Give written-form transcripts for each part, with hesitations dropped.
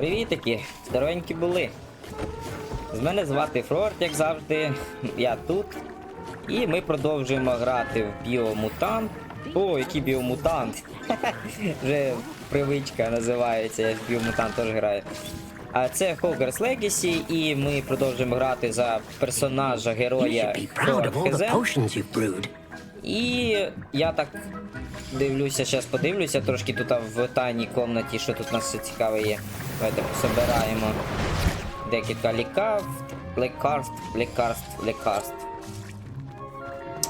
Привітики, здоровенькі були. З мене звати Фроарт, як завжди, я тут. І ми продовжуємо грати в біомутант. О, який біомутант! Вже привичка називається, я в біомутант теж граю. А це Hogwarts Legacy, і ми продовжуємо грати за персонажа, героя Фроарт Хезен. І я так дивлюся, зараз подивлюся трошки тут в тайній кімнаті, що тут у нас все цікаве є. Давайте пособираємо декілька лекарств.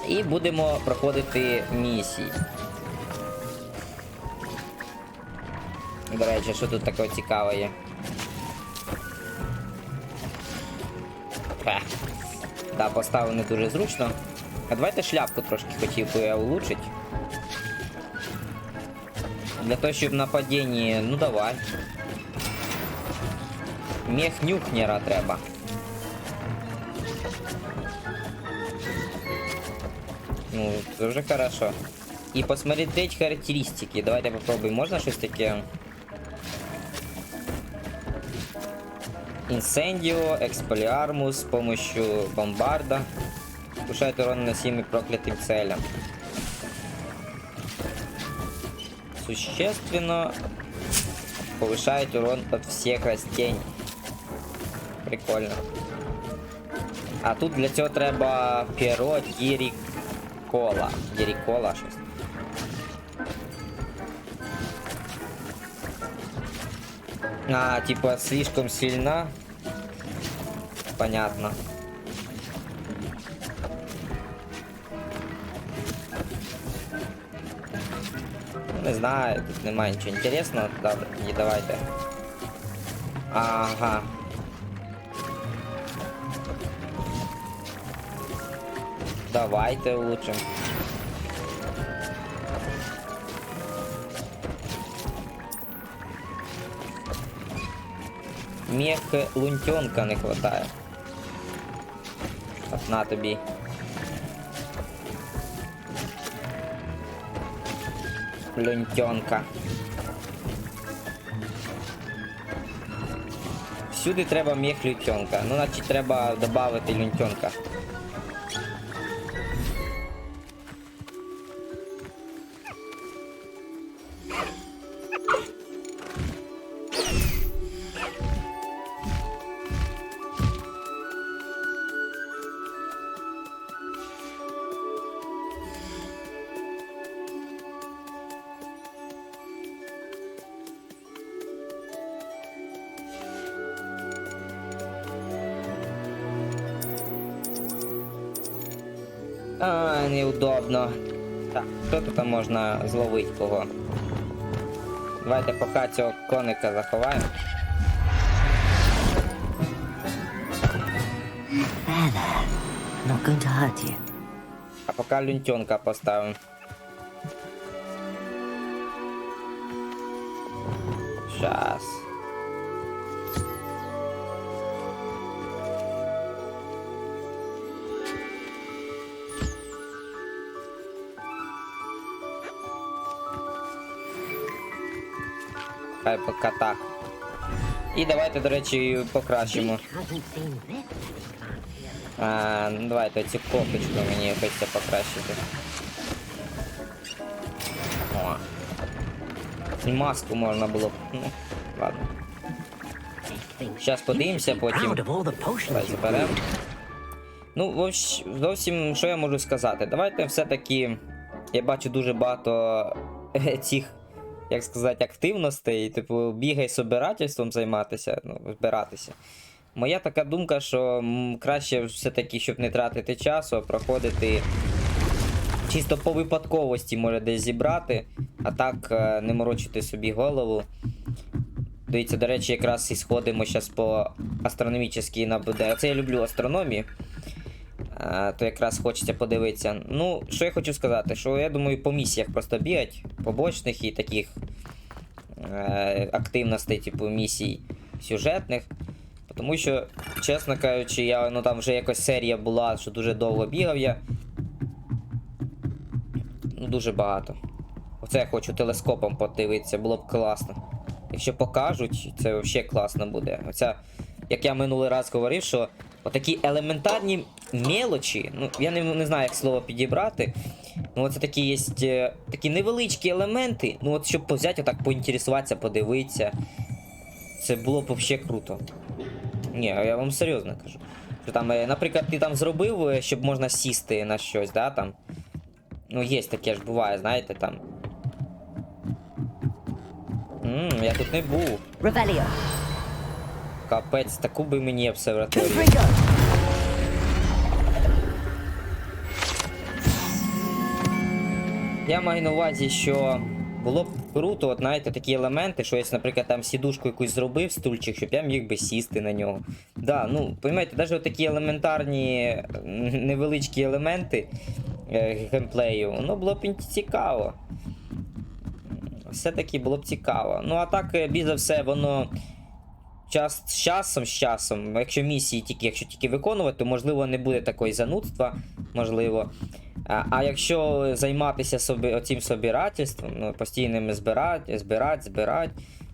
І будемо проходити місії. До речі, що тут такого цікавого є? Да, поставив не дуже зручно. А давайте шляпку трошки хотів би я улучшити. Для того, щоб на падінні... Ну давай. Мех нюхнера треба. Ну, це вже хорошо. І посмотреть характеристики. Давайте попробуємо. Можна щось таке? Инсендио, Эксполиармус с помощью бомбарда. Повышает урон наносимый проклятым целям. Существенно повышает урон от всех растений. Прикольно. А тут для цього треба перо Дірікола. Дірікола щось. А, типа слишком сильна. Понятно. Не знаю, тут немає нічого інтересного. Добре, і давайте. Ага. Давайте улучшим. Мех лунтенка не хватає. От на тобі. Лунтенка. Всюди треба мех лунтенка. Ну, значить, треба додати лунтенка. А, неудобно. Так, що тут можна зловити кого? Давайте поки цього коника заховаємо. А поки лунтенка поставимо. Щас. Хай поки так. І давайте, до речі, покращимо. Ну, давайте цю копочку мені хочеться покращити. О. І маску можна було б. Ну, ладно. Зараз подивимося, потім. Давай заберемо. Ну, зовсім, що я можу сказати? Давайте все-таки, я бачу дуже багато цих, як сказати, активностей, типу, бігай собирательством займатися, ну, збиратися. Моя така думка, що краще все-таки, щоб не тратити часу, а проходити чисто по випадковості, може десь зібрати, а так не морочити собі голову. Дивіться, до речі, якраз і сходимо зараз по астрономічній наблюдаю. Оце я люблю астрономію, то якраз хочеться подивитися. Ну, що я хочу сказати, що я думаю по місіях просто бігати, побочних і таких активностей, типу місій сюжетних. Тому що, чесно кажучи, ну там вже якось серія була, що дуже довго бігав я. Ну, дуже багато. Оце я хочу телескопом подивитися, було б класно. Якщо покажуть, це взагалі класно буде. Оця, як я минулий раз говорив, що отакі елементарні мелочі, ну, я не знаю, як слово підібрати, ну, оце такі є, такі невеличкі елементи, ну, от, щоб взяти, отак, поінтересуватися, подивитися, це було б взагалі круто. Ні, я вам серйозно кажу. Що там, наприклад, ти там зробив, щоб можна сісти на щось, да, там. Ну, є таке ж буває, знаєте, там. Я тут не був. Ревеліо. Капець, таку би мені обсерваторію. Я маю на увазі, що було б круто, от знаєте, такі елементи, що я, наприклад, там сідушку якусь зробив, стульчик, щоб я міг би сісти на нього. Да, ну, розумієте, навіть такі елементарні, невеличкі елементи геймплею, воно було б цікаво. Все-таки було б цікаво. Ну, а так, більш за все, воно з часом, якщо місії якщо тільки виконувати, то, можливо, не буде такої занудства, можливо. А якщо займатися оцим собирательством, ну, постійним збирати,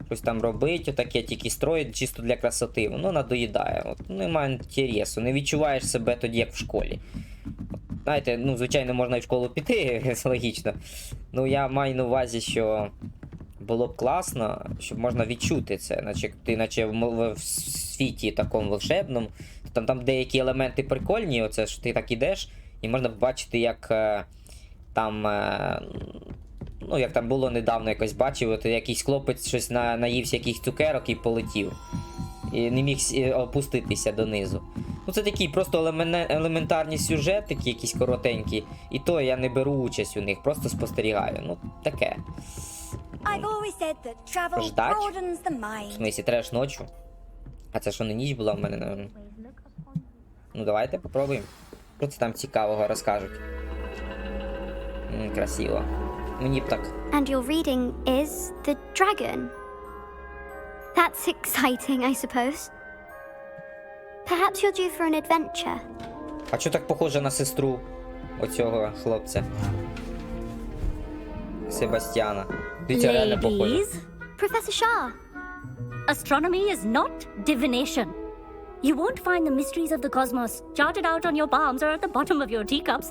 щось там робити, таке тільки строїть чисто для красоти, воно надоїдає. От, немає інтересу, не відчуваєш себе тоді, як в школі. Знаєте, ну, звичайно, можна і в школу піти, логічно. Ну, я маю на увазі, що було б класно, щоб можна відчути це, наче в світі такому волшебному. Там деякі елементи прикольні, оце що ти так ідеш, і можна побачити, як там, ну, як там було недавно, якось бачив, от якийсь хлопець щось наївся якихось цукерок і полетів. І не міг опуститися донизу. Ну, це такі просто елементарні сюжетики, якісь коротенькі, і то я не беру участь у них, просто спостерігаю. Ну, таке. Ждать? В смислі, треба ж ночу. А це що, не ніч була в мене, напевно? Ну, давайте попробуємо. Що це там цікавого розкажуть? Красиво. Мені б так. And your reading is The Dragon. That's exciting, I suppose. Perhaps you're due for an adventure. А чого так похоже на сестру оцього хлопця? Себастьяна. Дивіться, реально похоже. Professor Shah. Astronomy is not divination. You won't find the mysteries of the cosmos charted out on your palms or at the bottom of your teacups.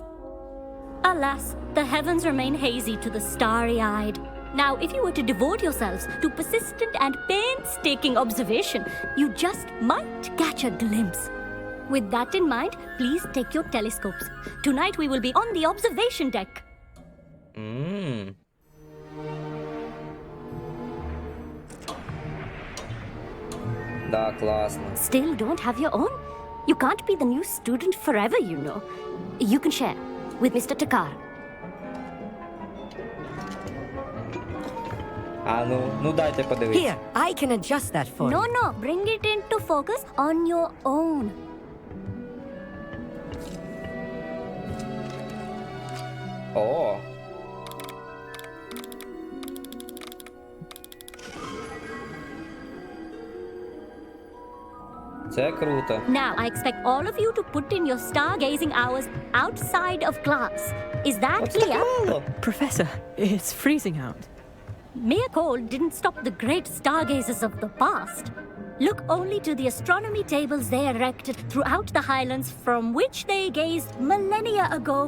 Alas, the heavens remain hazy to the starry-eyed. Now, if you were to devote yourselves to persistent and painstaking observation, you just might catch a glimpse. With that in mind, please take your telescopes. Tonight we will be on the observation deck. Да, класно. Still don't have your own? You can't be the new student forever, you know. You can share with Mr. Takar. А ну дайте подивитися. Here, I can adjust that for No, you. no, bring it into focus on your own. О. Це круто. Now, I expect all of you to put in your stargazing hours outside of class. Is that Оце так clear? мало. Professor, it's freezing out. Mere cold didn't stop the great stargazers of the past. Look only to the astronomy tables they erected throughout the highlands from which they gazed millennia ago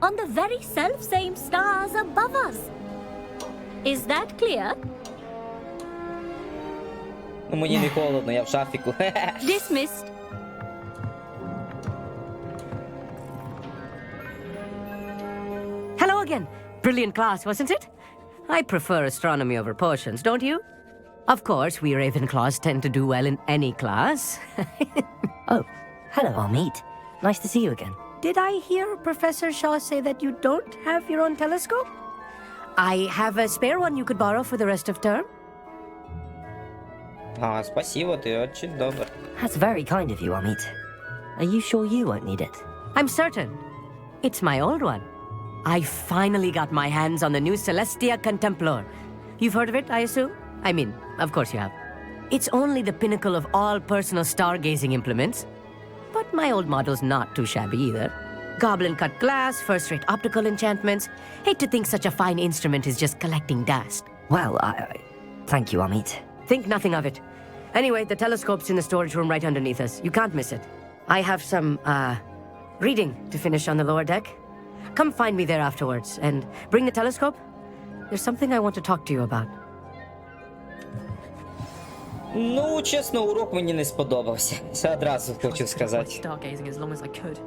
on the very self-same stars above us. Is that clear? Ну мені не холодно, я в шафіку. Dismissed. Hello again. Brilliant class, wasn't it? I prefer astronomy over potions, don't you? Of course, we Ravenclaws tend to do well in any class. Oh, hello, Amit. Nice to see you again. Did I hear Professor Shaw say that you don't have your own telescope? I have a spare one you could borrow for the rest of term. А, спасибо, ти очень добр. That's very kind of you, Amit. Are you sure you won't need it? I'm certain. It's my old one. I finally got my hands on the new Celestia Contemplar. You've heard of it, I assume? I mean, of course you have. It's only the pinnacle of all personal stargazing implements. But my old model's not too shabby either. Goblin-cut glass, first-rate optical enchantments. Hate to think such a fine instrument is just collecting dust. Well, thank you, Amit. Think nothing of it. Anyway, the telescope's in the storage room right underneath us. You can't miss it. I have some, reading to finish on the lower deck. Come find me there afterwards, and bring the telescope. There's something I want to talk to you about. Ну, чесно, урок мені не сподобався. Це одразу хочу сказати. Stargazing as long as I could.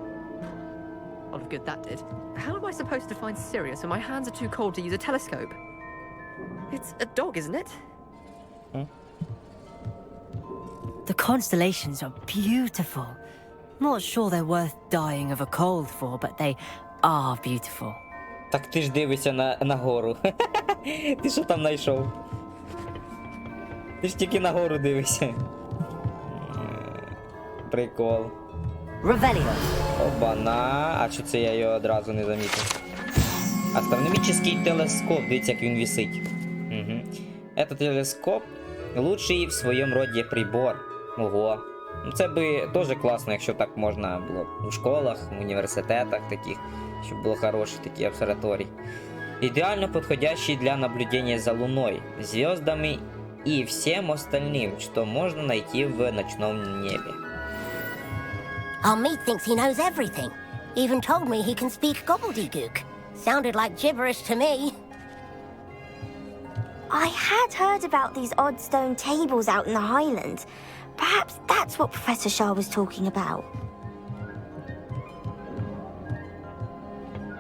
All of good that did. How am I supposed to find Sirius when my hands are too cold to use a telescope? It's a dog, isn't it? The constellations are beautiful. Not sure they're worth dying of a cold for, but they are beautiful. Так ти ж дивишся на гору. Ти що там знайшов? Ти ж тільки на гору дивишся. Прикол. Revelio. Обана. А що це я його одразу не замітив? Астрономічний телескоп. Дивіться, як він висить. Угу. Этот телескоп лучший в своєму роді прибор. Ого. Ну це би теж класно, якщо так можна було у школах, в університетах таких, щоб було хороші такі обсерваторії. Идеально подходящий для наблюдения за Луной, звездами и всем остальным, что можно найти в ночном небе. Our meat thinks he knows everything. Even told me he can speak gobbledygook. Sounded like gibberish to me. I had heard about these odd stone tables out in the Highlands. Perhaps that's what Professor Shah was talking about.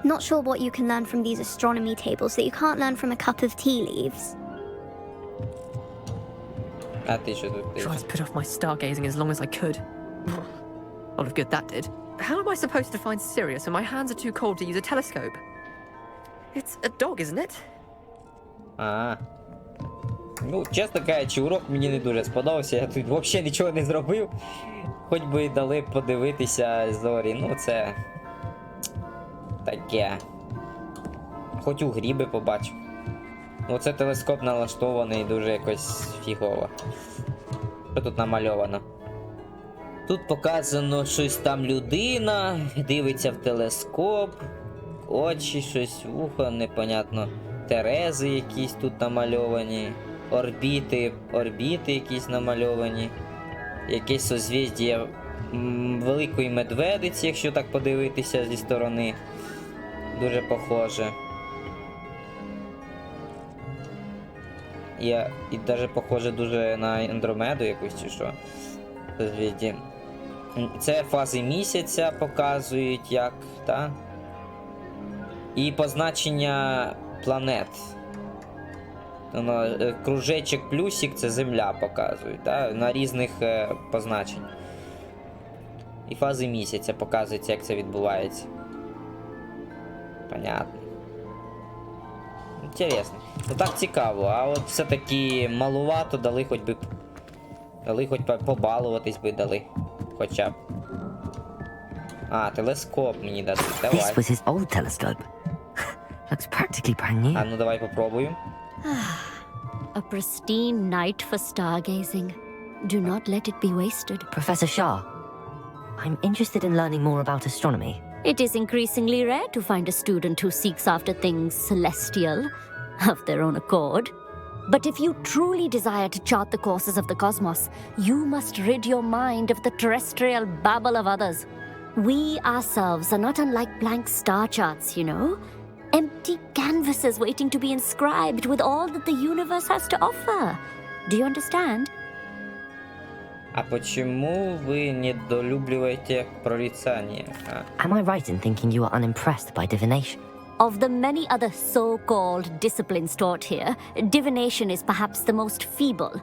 Not sure what you can learn from these astronomy tables that you can't learn from a cup of tea leaves. А ти що тут Tried to put off my stargazing as long as I could. All of good that did. How am I supposed to find Sirius when my hands are too cold to use a telescope? It's a dog, isn't it? А. Ну, чесно кажучи, урок мені не дуже сподобався, я тут взагалі нічого не зробив. Хоч би дали подивитися зорі, ну це... таке. Хоч у грі би побачив. Ну це телескоп налаштований дуже якось фігово. Що тут намальовано? Тут показано щось там людина, дивиться в телескоп, очі, щось, вухо, непонятно. Терези якісь тут намальовані, орбіти якісь намальовані. Якесь созвіздя великої медведиці, якщо так подивитися зі сторони. Дуже похоже. І навіть похоже дуже на Андромеду якусь чи що. Созвіздя. Це фази місяця показують як, так? І позначення планет. Кружечок плюсик це Земля показують, так? На різних позначень. І фази місяця показують, як це відбувається. Понятно. Інтересно. Ну так цікаво, а от все-таки малувато дали хоч би... Дали хоч побалуватись би дали. Хоча б. А, телескоп мені дадуть, давай. This was his old telescope. Looks practically brand new. А ну давай попробуємо. A pristine night for stargazing. Do not let it be wasted. Professor Shah, I'm interested in learning more about astronomy. It is increasingly rare to find a student who seeks after things celestial, of their own accord. But if you truly desire to chart the courses of the cosmos, you must rid your mind of the terrestrial babble of others. We ourselves are not unlike blank star charts, you know? Empty canvases waiting to be inscribed with all that the universe has to offer. Do you understand? А почему вы недолюбливаете прорицание? Am I right in thinking you are unimpressed by divination? Of the many other so-called disciplines taught here, divination is perhaps the most feeble,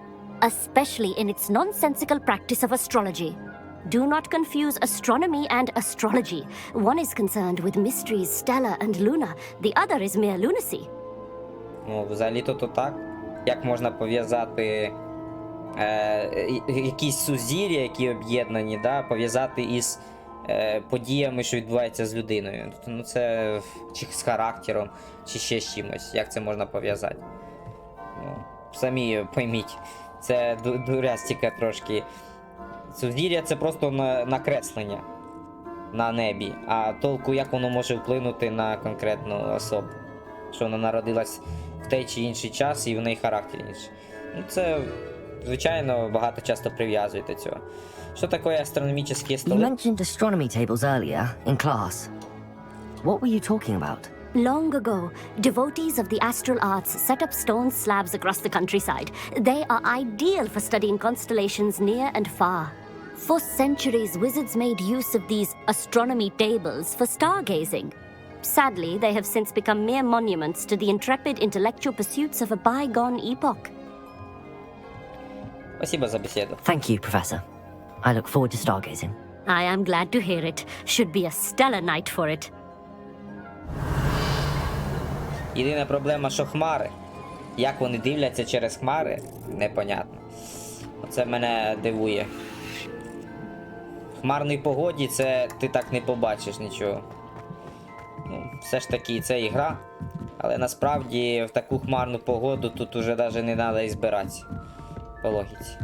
especially in its nonsensical practice of astrology. Do not confuse astronomy and astrology. One is concerned with mysteries stellar and lunar, the other is mere lunacy. Ну, взагалі-то то так. Як можна пов'язати якісь сузір'я, які об'єднані, да, пов'язати із подіями, що відбуваються з людиною. Ну це чи з характером, чи ще з чимось. Як це можна пов'язати? Ну, самі пойміть, це дурястика трошки. Сузір'я це просто накреслення на небі, а толку як воно може вплинути на конкретну особу. Що вона народилась в той чи інший час і в неї характер інший. Ну це звичайно, багато часто прив'язують до цього. Що таке астрономічні You столи? mentioned astronomy tables earlier in class. What were you talking about? Long ago, devotees of the astral arts set up stone slabs across the countryside. They are ideal for studying constellations near and far. For centuries, wizards made use of these astronomy tables for stargazing. Sadly, they have since become mere monuments to the intrepid intellectual pursuits of a bygone epoch. Спасибо за беседу. Thank you, Professor. I look forward to stargazing. I am glad to hear it. Should be a stellar night for it. Єдина проблема, що хмари. Як вони дивляться через хмари, непонятно. Оце мене дивує. В хмарній погоді це ти так не побачиш нічого. Ну, все ж таки це ігра. Але насправді в таку хмарну погоду тут уже навіть не треба і збиратися. По логіці.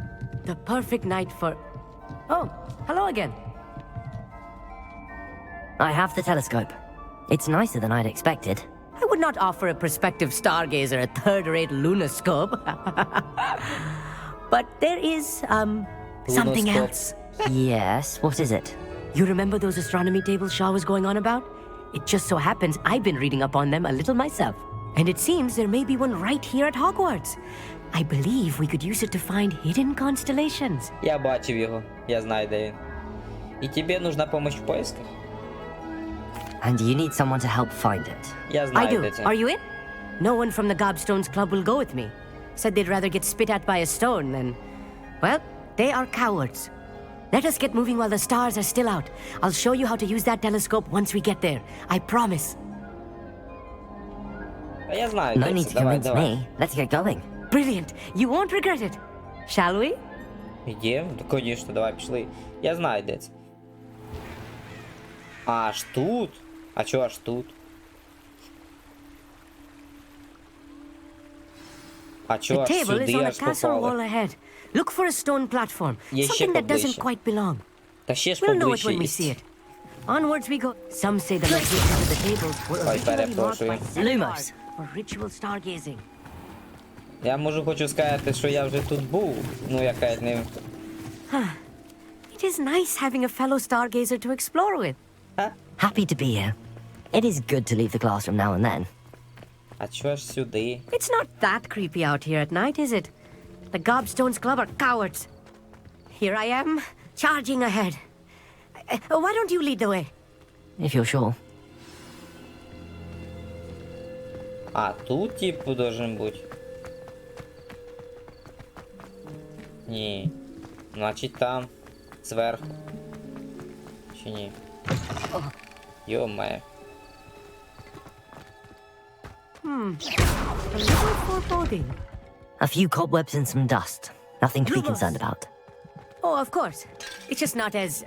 The perfect night for... Oh, hello again. I have the telescope. It's nicer than I'd expected. I would not offer a prospective stargazer a third-rate lunoscope. But there is, something Lunoscope. else. Yes, what is it? You remember those astronomy tables Shaw was going on about? It just so happens I've been reading up on them a little myself. And it seems there may be one right here at Hogwarts. I believe we could use it to find hidden constellations. Я бачив його, я знаю, де він. І тобі нужна допомога в поисках? And you need someone to help find it. Я I знаю, do. де це. Are you in? No one from the Gobstones Club will go with me. Said they'd rather get spit at by a stone than... Well, they are cowards. Let us get moving while the stars are still out. I'll show you how to use that telescope once we get there. I promise. Та я знаю, No де need це. to Давай, convince давай. me. Let's get going. Brilliant. You won't regret it. Shall we? Йдемо? Звісно, давай, пішли. Я знаю, де це. А, аж тут? А чого аж тут? А чого The аж table is сюди on a аж castle wall попали? ahead. Look for a stone platform. Є ще Something that doesn't поближче. quite belong. Та ще ж We'll know it поближче when we see є. it. Onwards we go. Some say the locations of the tables were Ой, originally marked перепрошую. by centaurs Lumos. for ritual stargazing. Я хочу сказати, що я вже тут був. Ну, яка не... It is nice having a fellow stargazer to explore with. Happy to be here. It is good to leave the classroom now and then. А чого ж сюди? It's not that creepy out here at night, is it? The Gobstones Club are cowards. Here I am, charging ahead. Why don't you lead the way? If you're sure. А, тут, типу, должен бути. Ні. Значить там. Зверху. Чи ні? Йо-моє. A little foreboding. A few cobwebs and some dust. Nothing to be Lumos. concerned about. Oh, of course. It's just not as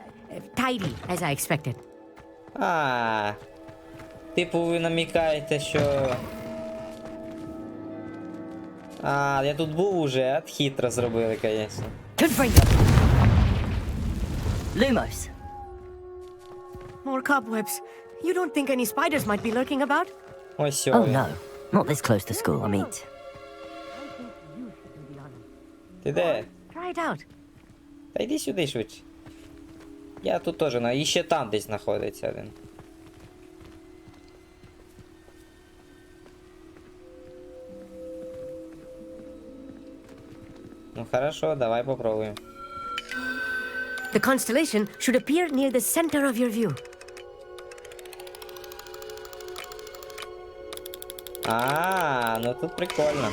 tidy as I expected. А. Типу ви намікаєте, що... А, я тут був уже, от хитро зробили, конечно. Could bring them. Lumos. More cobwebs. You don't think any spiders might be lurking about? Ось Oh сьогодні. no. Not this close to school, I mean. Ти де? Try it out. Та йди сюди швидше. Я тут теж, і ще там десь знаходиться один. Ну хорошо, давай попробуем. The constellation should appear near the center of your view. А, ну тут прикольно.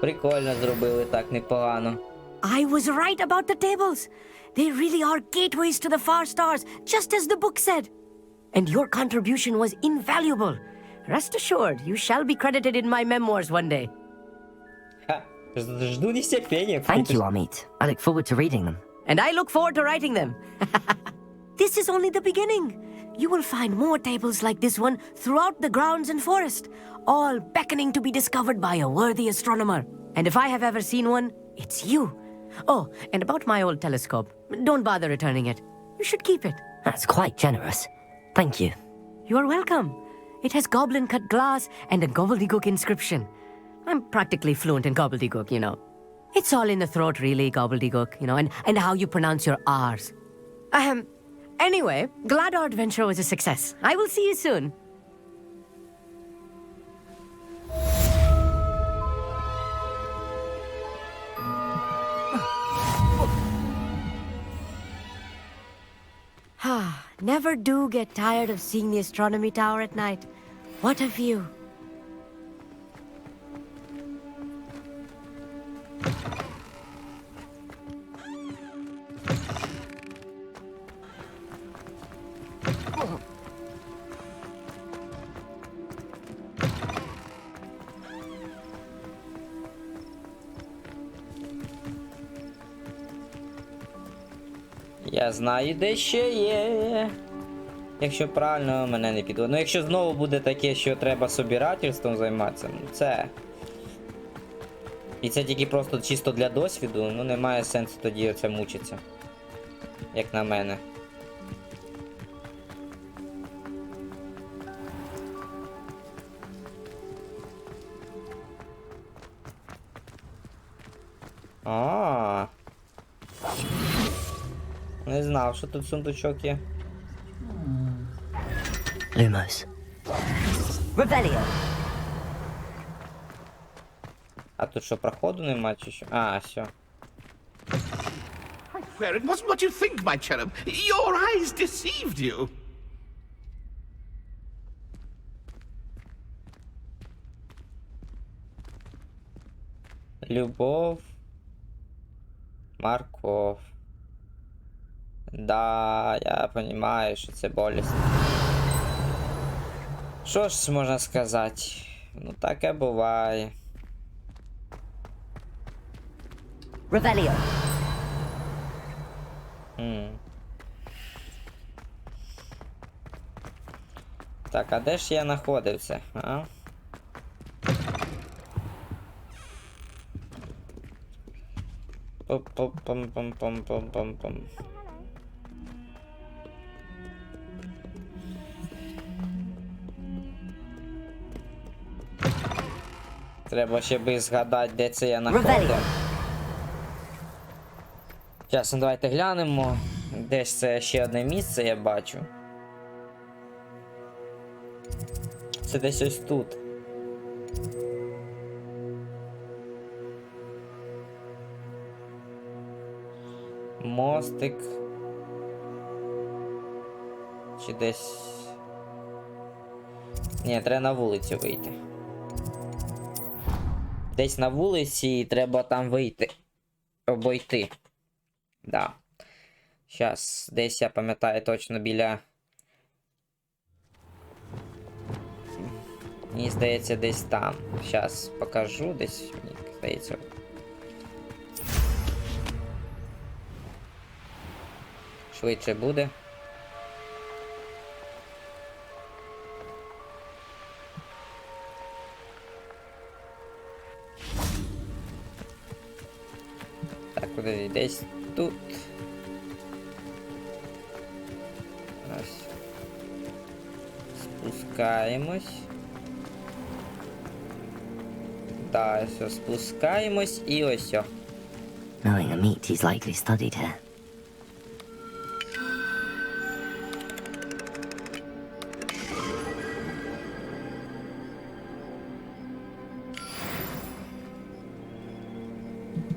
Прикольно зробили, так непогано. I was right about the tables. They really are gateways to the far stars, just as the book said. And your contribution was invaluable. Rest assured, you shall be credited in my memoirs one day. Ха, жду нетерпения. Thank you, Amit. I look forward to reading them. And I look forward to writing them. This is only the beginning. You will find more tables like this one throughout the grounds and forest, all beckoning to be discovered by a worthy astronomer. And if I have ever seen one, it's you. Oh, and about my old telescope, don't bother returning it. You should keep it. That's quite generous. Thank you. You are welcome. It has goblin-cut glass and a gobbledygook inscription. I'm practically fluent in gobbledygook, you know. It's all in the throat, really, gobbledygook, you know, and how you pronounce your R's. Anyway, glad our adventure was a success. I will see you soon. Never do get tired of seeing the astronomy tower at night. What a view. Я знаю, де ще є. Якщо правильно мене не підводить. Ну, якщо знову буде таке, що треба собирательством займатися, ну це. І це тільки просто чисто для досвіду, ну немає сенсу тоді оце мучитися. Як на мене. Не знав, що тут сундучок є. Lumos. Revelio. А тут що, проходу нема чи що? А, все. I swear it wasn't what you think, my cherub. Your eyes deceived you. Любов. Морков. Да, я понимаю, що це болісно. Що ж можна сказати? Ну таке буває. Revelio. Так, а де ж я знаходився, а? Пом-пом-пом-пом-пом-пом-пом. Треба ще би згадати, де це я знаходив. Зараз, ну давайте глянемо. Десь це ще одне місце, я бачу. Це десь ось тут. Мостик. Чи десь... Ні, треба на вулицю вийти. Десь на вулиці і треба там вийти. Обойти. Да. Щас, десь я пам'ятаю точно біля... Мені здається, десь там. Щас покажу, десь, мені здається. Швидше буде. Так, куди десь тут. Ось. Спускаємось. Так, все, спускаємось і ось все. Knowing a meat, he's likely studied here.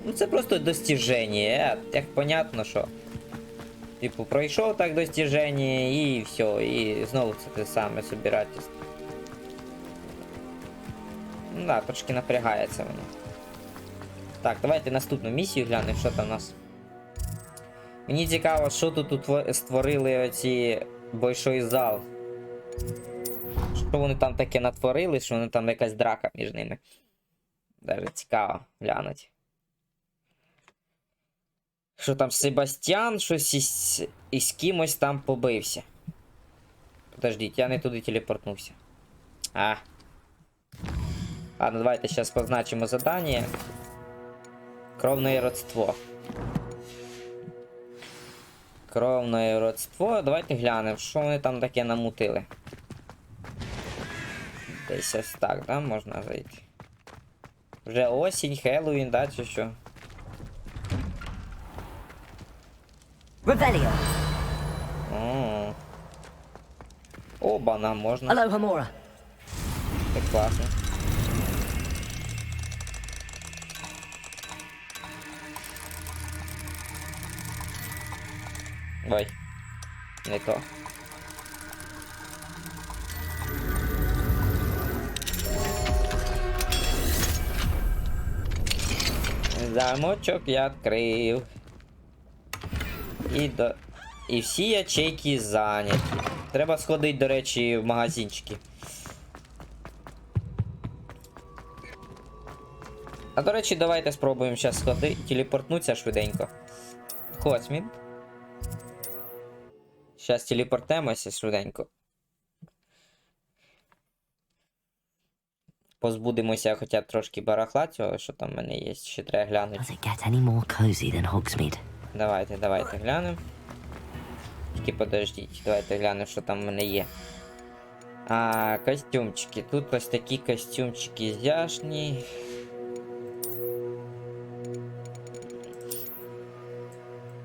Ну це просто достіження, як понятно, що типу пройшов так достіження і все, і знову це те саме собирательство. Ну да, трошки напрягається воно. Так, давайте наступну місію глянемо, що там у нас. Мені цікаво, що тут створили оці большой зал. Що вони там таке натворили, що вони там якась драка між ними. Даже цікаво глянути. Що там Себастьян щось із кимось там побився. Подождіть, я не туди телепортнувся. Ладно, давайте зараз позначимо задання. Кровне родство. Кровне родство. Давайте глянемо, що вони там таке намутили. Десь ось так, да, можна зайти. Вже осінь, Хеллоуін, да, чи що? Revelio. Оба, можна. Alohomora. Так класно. Ой, не то. Замочок я відкрив. І всі ячейки зайняті. Треба сходити, до речі, в магазинчики. А до речі, давайте спробуємо зараз сходити, телепортнутися швиденько. Хосмін. Зараз телепортнемося швиденько. Позбудемося хоча б трошки барахла цього, що там в мене є, ще треба глянути. Does it get any more cozy than Hogsmeade? Давайте глянемо. Тільки подождіть, давайте глянемо, що там в мене є. Костюмчики. Тут ось такі костюмчики зяшні.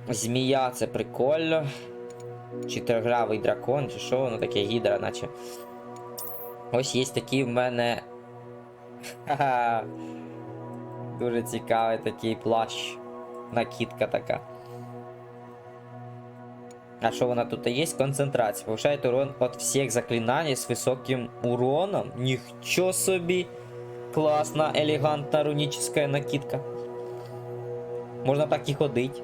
Змія, це прикольно. Чотиригравий дракон, чи що воно таке, гідра, наче. Ось є такі в мене. Ха-ха. Дуже цікавий такий плащ. Накидка така. А що вона тут є? Концентрація. Повишает урон от всіх заклинаний з високим уроном. Нічого собі. Класна, елегантна рунічна накидка. Можна так і ходити.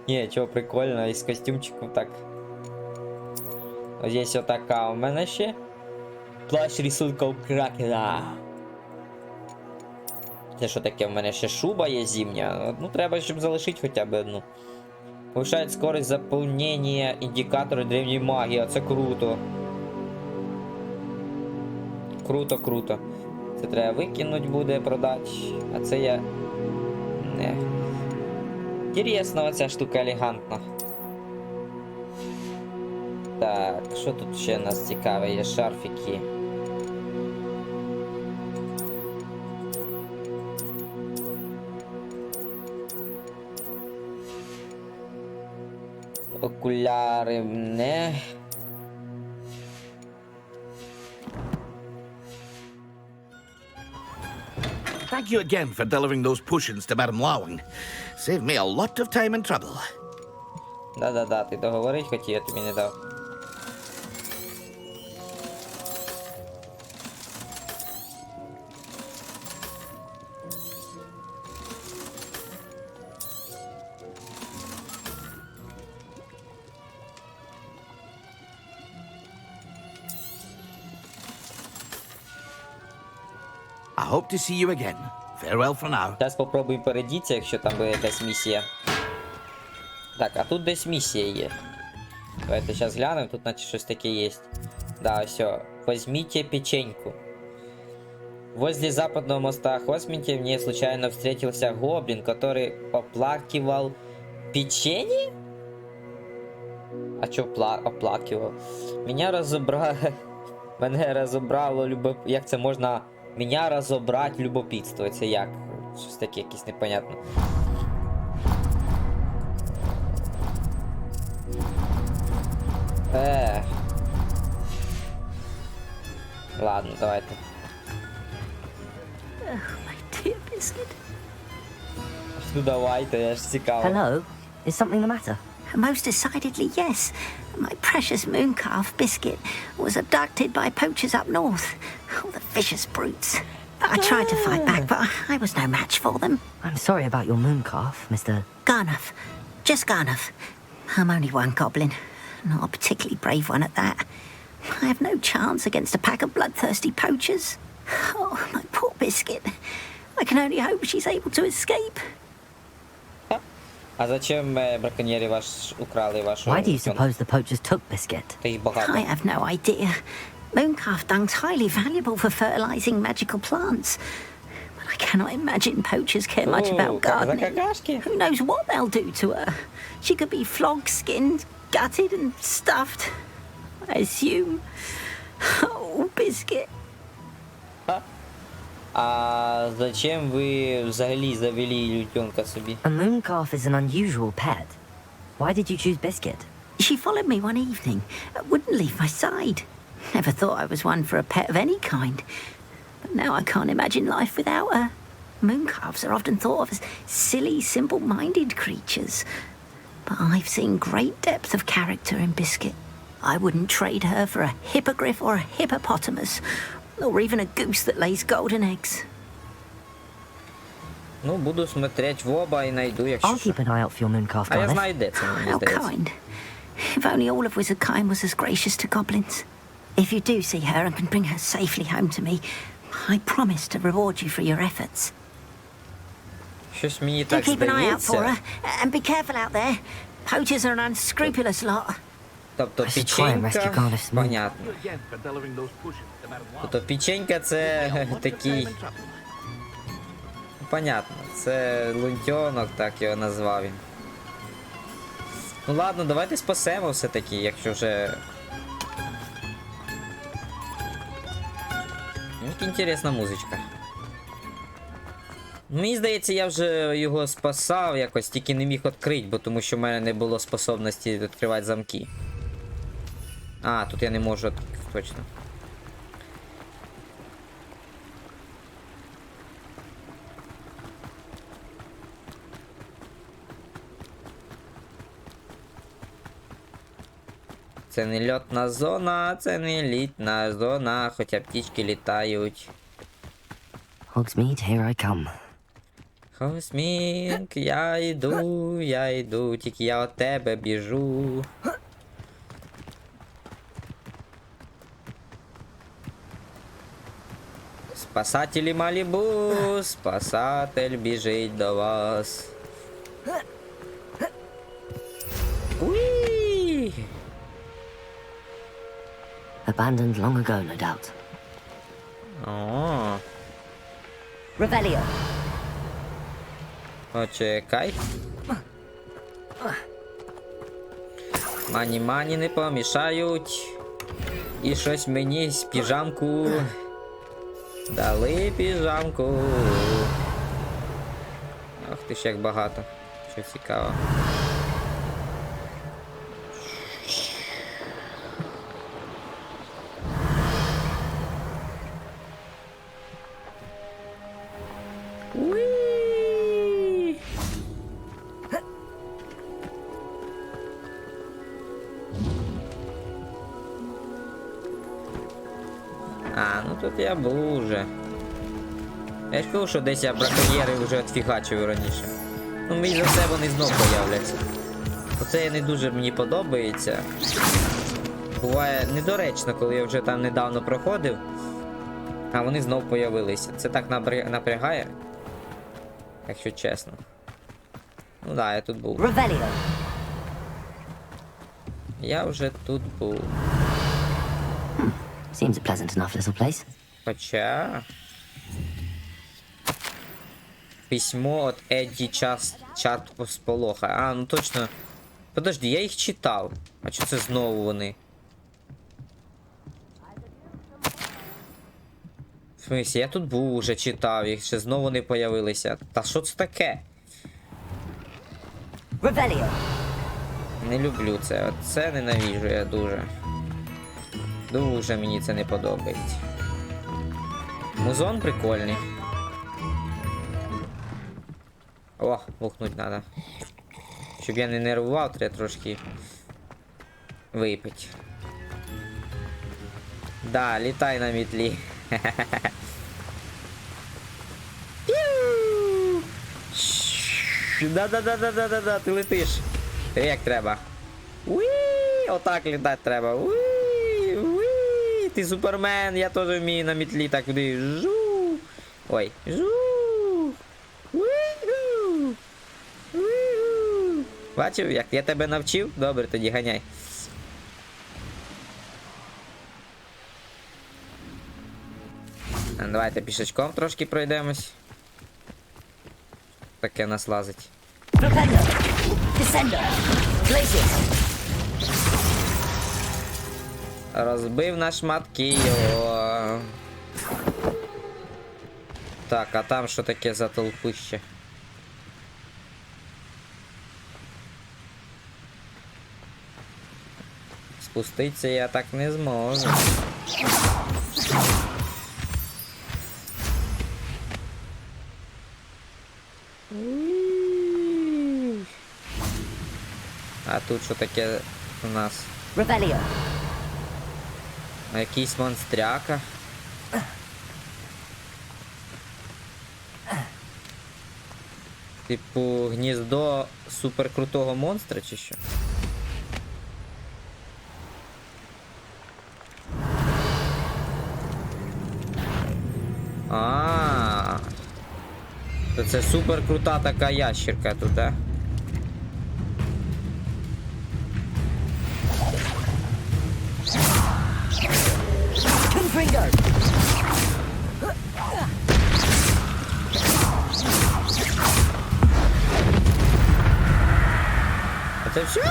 Ні, чого прикольно, із костюмчиком так. Ось є отака у мене ще. Плащ рисунком кракена. Це що таке? У мене ще шуба є зимня. Ну треба, щоб залишити хоча б одну. Повишает скорость заполнения індикатора древньої магії. А це круто. Круто. Це треба викинути буде, продати. А це я... Не. Інтересно, оця штука елегантна. Так, що тут ще нас цікаве? Є шарфики. Окуляри не. Thank you again for delivering those potions to Madame Lowing. Saved me a lot of time and trouble. Да, ти договорить хотів, я тобі не дав. I hope to see you again. Farewell for now. Зараз попробуємо перейдіться, якщо там буде якась місія. Так, а тут десь місія є. Давайте зараз глянемо, тут наче щось таке є. Да, все. Возьмите печеньку. Возле западного моста Хосмите мне случайно встретился гоблин, который оплакивал печенье? А чё оплакивал? Мене розібрало як це можна... Мене розібрати любопитство. Це як? Щось таке якесь непонятне. Ладно, давайте. Oh, my dear Biscuit. Ну давайте, я ж цікаво. Hello? Is something the matter? Most decidedly, yes. My precious mooncalf, Biscuit, was abducted by poachers up north. Oh, the vicious brutes. I tried to fight back, but I was no match for them. I'm sorry about your mooncalf, Mr. Garnuff. Just Garnuff. I'm only one goblin. Not a particularly brave one at that. I have no chance against a pack of bloodthirsty poachers. Oh, my poor Biscuit. I can only hope she's able to escape. А зачем браконьєри украли вашу... Why do you suppose the poachers took Biscuit? Та їх багато. I have no idea. Mooncalf dung's highly valuable for fertilizing magical plants. But I cannot imagine poachers care much about gardening. Who knows what they'll do to her? She could be flogged, skinned, gutted and stuffed. I assume. Oh, Biscuit. А зачем ви взагалі завели лютенка собі? A mooncalf is an unusual pet. Why did you choose Biscuit? She followed me one evening, wouldn't leave my side. Never thought I was one for a pet of any kind. But now I can't imagine life without her. Mooncalves are often thought of as silly, simple-minded creatures. But I've seen great depth of character in Biscuit. I wouldn't trade her for a hippogriff or a hippopotamus, or even a goose that lays golden eggs. Ну, буду смотреть в оба і найду, якщо I'll що. keep an eye out for your mooncalf, А я Garlic. знаю, де це, мені How здається. kind. If only all of Wizardkine was as gracious to goblins. If you do see her and can bring her safely home to me, I promise to reward you for your efforts. Щось мені Do так keep an eye out for her, здається. and be careful out there. Poachers are an unscrupulous lot. Тобто I should try and rescue печенька, Garlic Smooth. понятно. Again for delivering those pushes to Madame Wow. Тобто печенька це такий, понятно, це лунтьонок, так його назвав він. Ну ладно, давайте спасемо все-таки, якщо вже... Як інтересна музичка. Мені здається, я вже його спасав якось, тільки не міг відкрити, бо тому що в мене не було способності відкривати замки. А, тут я не можу, точно. Це не льотна зона, це не літна зона, хоча птічки літають. Hogsmeade, here I come. Хосмінк, я йду, тільки я від тебе біжу. Спасателі Малібу, спасатель біжить до вас. Уі! Abandoned long ago, no doubt. О, Revelio. почекай. Мані не помішають. І щось мені з піжамку. Дали піжамку. Ах ти ж як багато. Що цікаво. Уі! А, ну тут я був уже. Я ж кажу, що десь я браконьєри вже відфігачив раніше. Ну, мені за все вони знов появляться. Оце не дуже мені подобається. Буває недоречно, коли я вже там недавно проходив, а вони знов появилися. Це так напрягає, якщо чесно. Ну да, я тут був. Revelio. Я вже тут був. Seems a pleasant enough little place. Хоча... Письмо от Едді Чарт Сполоха. А, ну точно. Подожди, я їх читав. А що це знову вони? В смысле, я тут був уже читав, їх ще знову не появилися. Та що це таке? Revelio. Не люблю це. Це ненавіжу я дуже. Дуже мені це не подобається. Музон прикольний. О, бухнуть треба. Щоб я не нервував, треба трошки випити. Да, літай на мітлі. Да-да-да-да-да-да, ти летиш. Як треба. Уі, отак літати треба. Уі, уі, ти супермен, я теж вмію на мітлі так куди. Жу. Ой, жу. Уі-гу. Уі-гу. Бачив, як я тебе навчив? Добре, тоді ганяй. Давайте пішечком трошки пройдемось. Таке нас лазить. Propello. Descender. Glacius. Розбив на шматки його. Так, а там що таке за толпище? Спуститися я так не зможу. А тут що таке у нас? Rebellion. Якийсь монстряка. Типу гніздо суперкрутого монстра чи що? То це суперкрута така ящерка тут, да? А це все?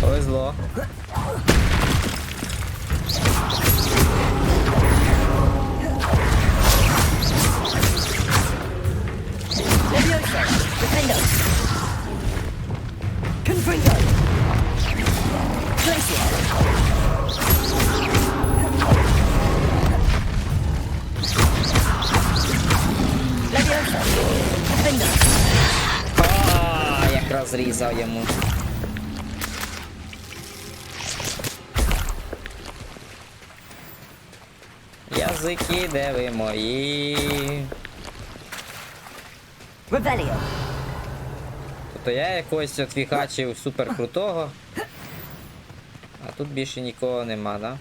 Повезло. Як розрізав йому. Язики, де ви мої? Rebellion. Тобто я якось отвіхачив суперкрутого, а тут більше нікого нема, да?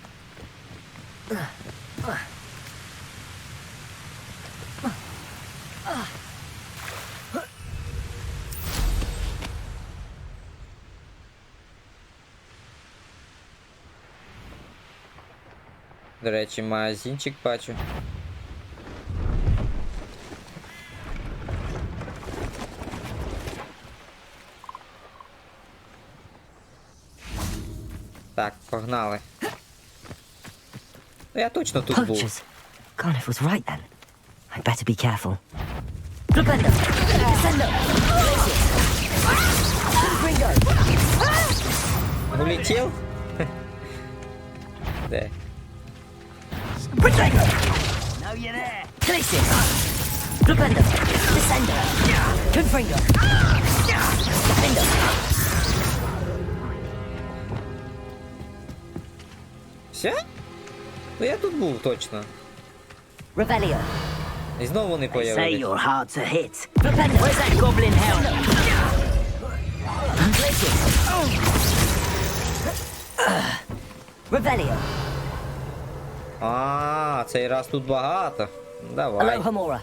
До речі, магазинчик бачу. Так, погнали. Я точно тут був. Poachers. Carniff was right then. I'd better be careful. Улетів? Де? Know you're there. Places. Propender. Descender. Confringer. Defender. Все? Ну я тут був точно. Rebellion. І знову вони Say появились. you're hard to hit. Propender. Where's that goblin hell? Places. Rebellion. А, цей раз тут багато. Давай. Alohomora.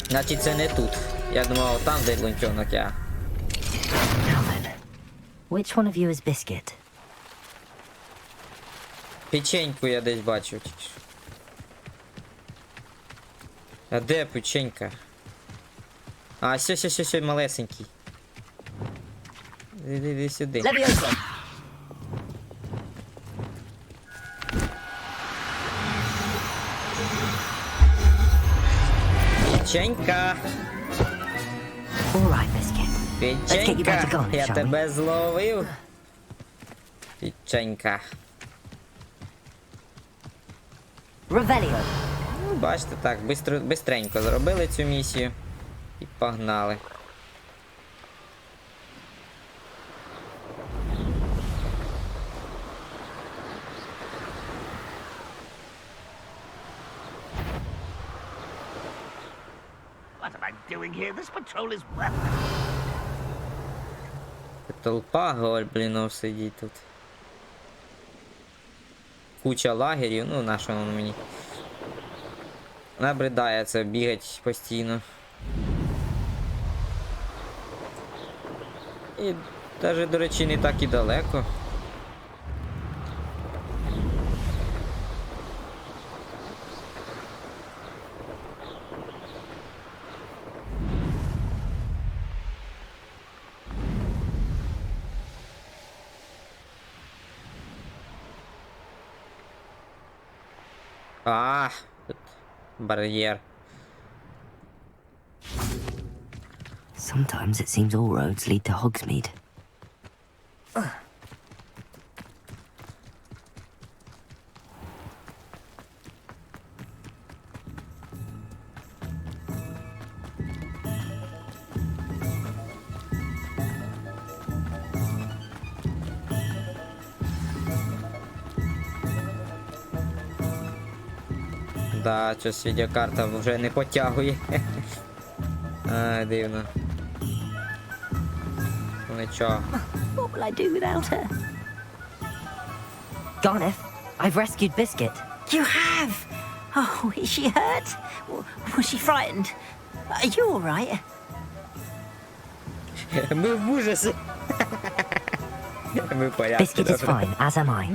Значить це не тут. Я думав, там де лунчонок я. Now then. Which one of you is Biscuit? Печеньку я десь бачу. А де печенька? А, все, малесенький. Іди сюди. Leviosa. Печенька. All right, Biscuit. Печенька, я тебе зловив. Печенька. Revelio. Ну, бачите, так, бистренько зробили цю місію. І погнали. What am I doing here? This patrol is worthless. Толпа гоблінов сидить тут. Куча лагерів, ну на що воно мені. Набридає це бігать постійно. І навіть, до речі, не так і далеко. Тут бар'єр. Sometimes it seems all roads lead to Hogsmeade. Да, щось відеокарта вже не потягує. Дивно. Нічого. What will I do without her? Garneth, I've rescued Biscuit. You have? Oh, is she hurt? Was she frightened? Are you all right? Ми в ужасі. Ми в порядку. Biscuit is fine, as am I.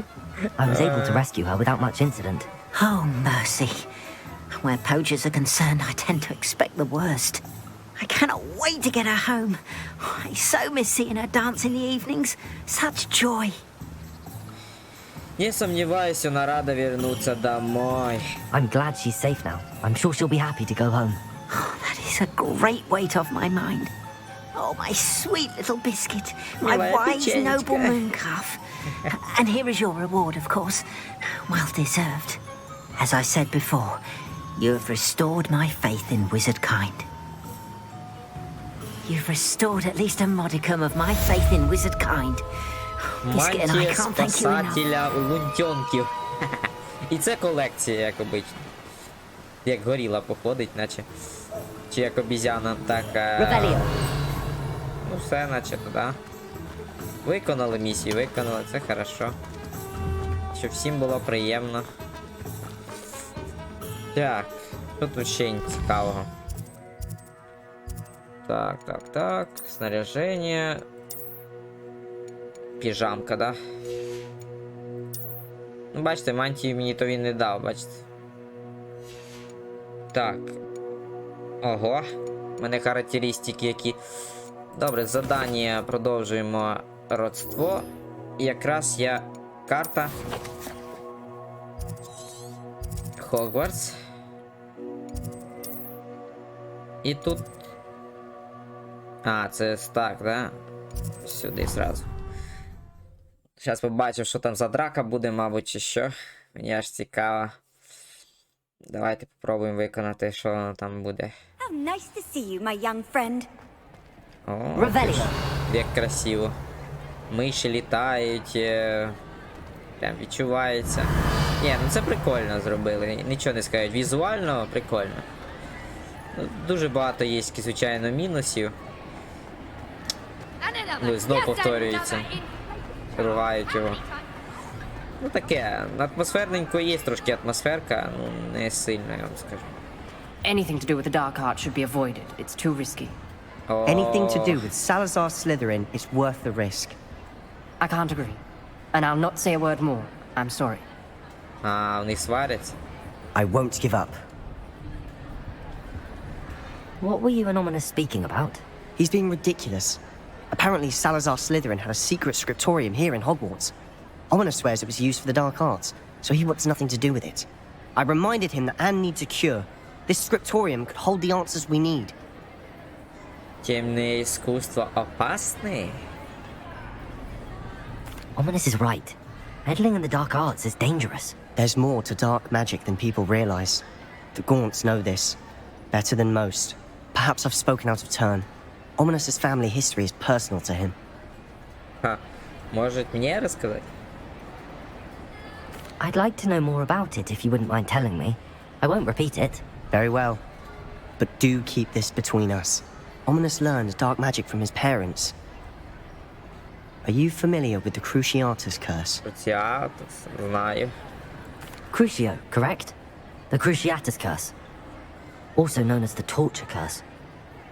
I was able to rescue her without much incident. Oh, mercy. Where poachers are concerned, I tend to expect the worst. I cannot wait to get her home. I so miss seeing her dance in the evenings. Such joy. Не сомневаюсь, она рада вернуться домой. I'm glad she's safe now. I'm sure she'll be happy to go home. Oh, that is a great weight off my mind. Oh, my sweet little Biscuit. My wise, noble mooncalf. And here is your reward, of course. Well deserved. As I said before, you have restored my faith in wizard kind. You've restored at least a modicum of my faith in wizard kind. Biscuit and I Мантія can't thank you enough. спасателя лунтьонків. І це колекція, як обично. Як горіла походить, наче. Чи як обізяна, так... Revelio. Ну все, наче туди. Виконали місію, виконали, це хорошо. Щоб всім було приємно. Так, що тут ще цікавого? Так. Снаряжение. Піжамка, да? Ну, бачите, мантію мені то він не дав, бачите. Так. Ого. У мене характеристики які. Добре, задання продовжуємо родство. І якраз я карта. Хогвартс. І тут... А, це так, да? Сюди зразу. Зараз побачу, що там за драка буде, мабуть, чи що. Мені аж цікаво. Давайте попробуємо виконати, що воно там буде. How nice to see you, my young friend. О, Revelio. як красиво. Миші літають. Прям відчувається. Ні, ну це прикольно зробили. Нічого не скажуть. Візуально прикольно. Ну, дуже багато є, звичайно, мінусів. Ну, знов повторюється. Ругають його. Ну таке, атмосферненько є трошки атмосферка, ну не сильно, я вам скажу. Anything to do with the dark art should be avoided. It's too risky. Anything to do with Salazar Slytherin is worth the risk. I can't agree. And I'll not say a word more. I'm sorry. А, вони сваряться? I won't give up. What were you and Ominous speaking about? He's being ridiculous. Apparently Salazar Slytherin had a secret scriptorium here in Hogwarts. Ominous swears it was used for the dark arts, so he wants nothing to do with it. I reminded him that Anne needs a cure. This scriptorium could hold the answers we need. Темное искусство опасны? Ominous is right. Meddling in the dark arts is dangerous. There's more to dark magic than people realize. The Gaunts know this. Better than most. Perhaps I've spoken out of turn. Ominous's family history is personal to him. Ха. Может, мне рассказать? I'd like to know more about it if you wouldn't mind telling me. I won't repeat it. Very well. But do keep this between us. Ominous learned dark magic from his parents. Are you familiar with the Cruciatus curse? Cruciatus, знаю. Crucio, correct? The Cruciatus curse. Also known as the torture curse.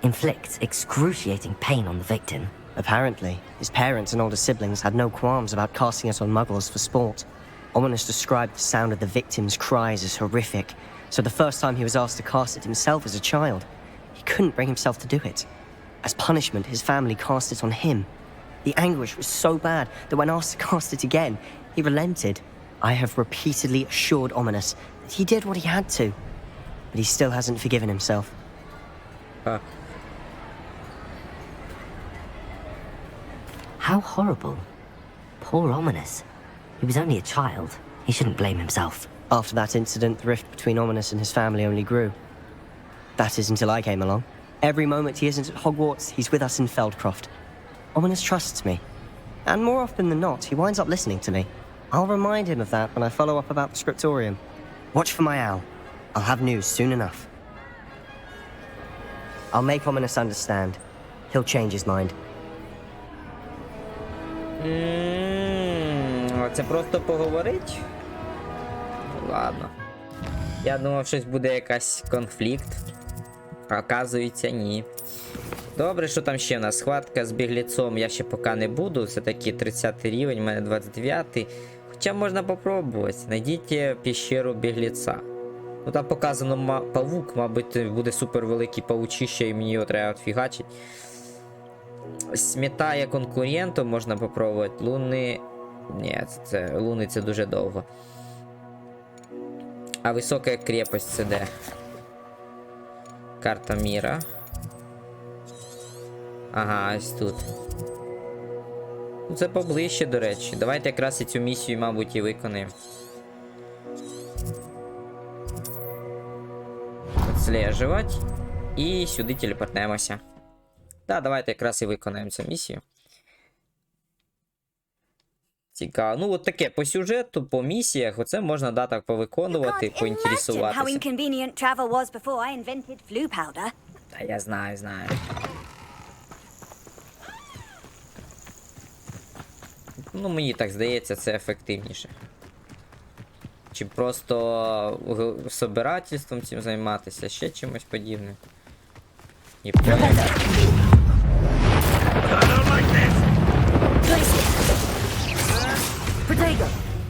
Inflicts excruciating pain on the victim. Apparently, his parents and older siblings had no qualms about casting it on muggles for sport. Ominous described the sound of the victim's cries as horrific, so the first time he was asked to cast it himself as a child, he couldn't bring himself to do it. As punishment, his family cast it on him. The anguish was so bad that when asked to cast it again, he relented. I have repeatedly assured Ominous that he did what he had to, but he still hasn't forgiven himself. Huh. How horrible. Poor Ominous. He was only a child. He shouldn't blame himself. After that incident, the rift between Ominous and his family only grew. That is until I came along. Every moment he isn't at Hogwarts, he's with us in Feldcroft. Ominous trusts me. And more often than not, he winds up listening to me. I'll remind him of that when I follow up about the scriptorium. Watch for my owl. I'll have news soon enough. I'll make Ominous understand. He'll change his mind. Це просто поговорить? Ладно. Я думав, щось буде якась конфлікт. А оказується, ні. Добре, що там ще в нас? Схватка з біглецом я ще поки не буду. Все-таки 30 рівень, у мене 29. Хоча можна попробувати. Знайдіть піщеру біглеця. Ну там показано павук, мабуть, буде супер великий павучище і мені його треба відфігачити. Смітає конкуренту можна попробувати. Луни... Ні, луни це дуже довго. А висока крепость це де? Карта міра. Ага, ось тут. Ну, це поближче, до речі. Давайте якраз і цю місію, мабуть, і виконаємо. Відслежувати. І сюди телепортнемося. Так, давайте якраз і виконаємо цю місію. Цікаво. Ну, от таке, по сюжету, по місіях, оце можна, да, так повиконувати, поінтересуватися. Та я знаю. Ну, мені так здається, це ефективніше. Чи просто собирательством цим займатися, ще чимось подібним. І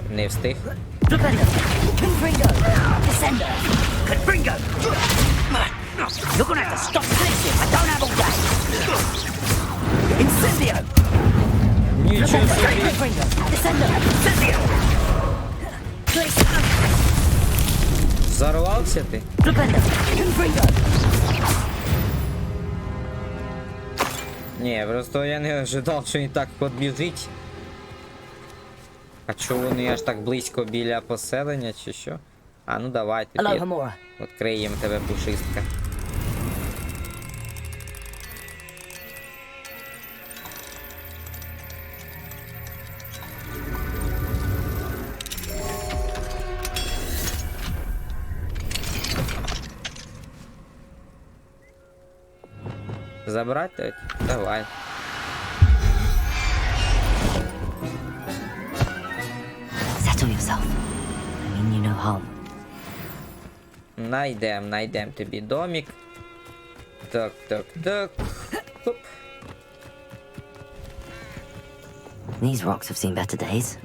не встиг. Нічого собі. Взорвався ти? Ні, просто я не ожидав, що він так підбіжить. А чого вони аж так близько біля поселення, чи що? А, ну давай тобі. Відкриємо тебе, пушистка. Забрать? Давай. Settle yourself. I mean you no harm. Найдем тобі домик. Так. Хоп. These rocks have seen better days.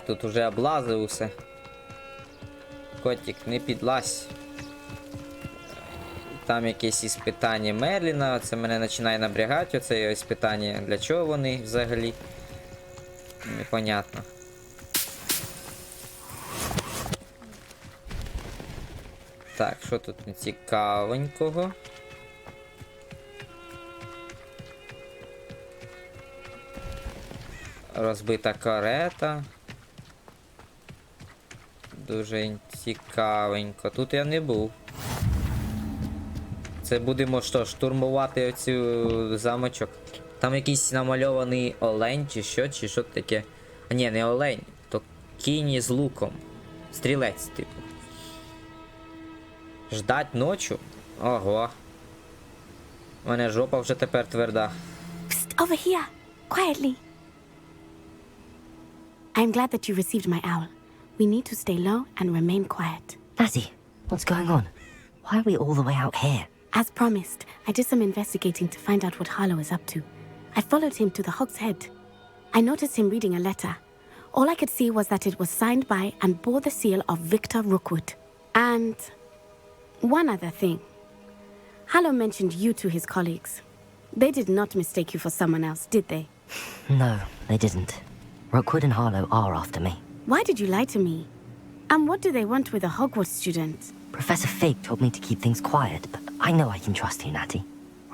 Тут уже облазив усе. Котик, не підлазь. Там якесь іспитання Мерліна, це мене починає набрягати, оце його іспитання. Для чого вони взагалі? Непонятно. Так, що тут нецікавенького? Розбита карета. Дуже цікавенько. Тут я не був. Це будемо що, штурмувати оцю замочок? Там якийсь намальований олень чи що таке? А ні, не олень, то кінь з луком. Стрілець, типу. Ждать ночу? Ого. У мене жопа вже тепер тверда. Psst, over here, quietly. I'm glad that you received my owl. We need to stay low and remain quiet. Natty, what's going on? Why are we all the way out here? As promised, I did some investigating to find out what Harlow is up to. I followed him to the Hog's Head. I noticed him reading a letter. All I could see was that it was signed by and bore the seal of Victor Rookwood. And one other thing. Harlow mentioned you to his colleagues. They did not mistake you for someone else, did they? No, they didn't. Rookwood and Harlow are after me. Why did you lie to me? And what do they want with a Hogwarts student? Professor Fig told me to keep things quiet, but I know I can trust you, Natty.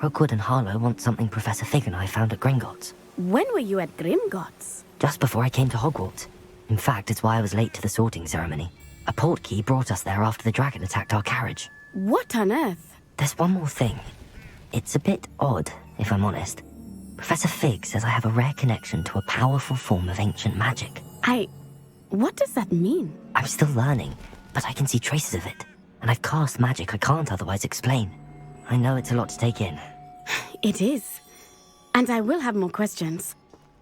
Rookwood and Harlow want something Professor Fig and I found at Gringotts. When were you at Gringotts? Just before I came to Hogwarts. In fact, it's why I was late to the sorting ceremony. A Portkey brought us there after the dragon attacked our carriage. What on earth? There's one more thing. It's a bit odd, if I'm honest. Professor Fig says I have a rare connection to a powerful form of ancient magic. What does that mean? I'm still learning, but I can see traces of it. And I've cast magic I can't otherwise explain. I know it's a lot to take in. It is. And I will have more questions.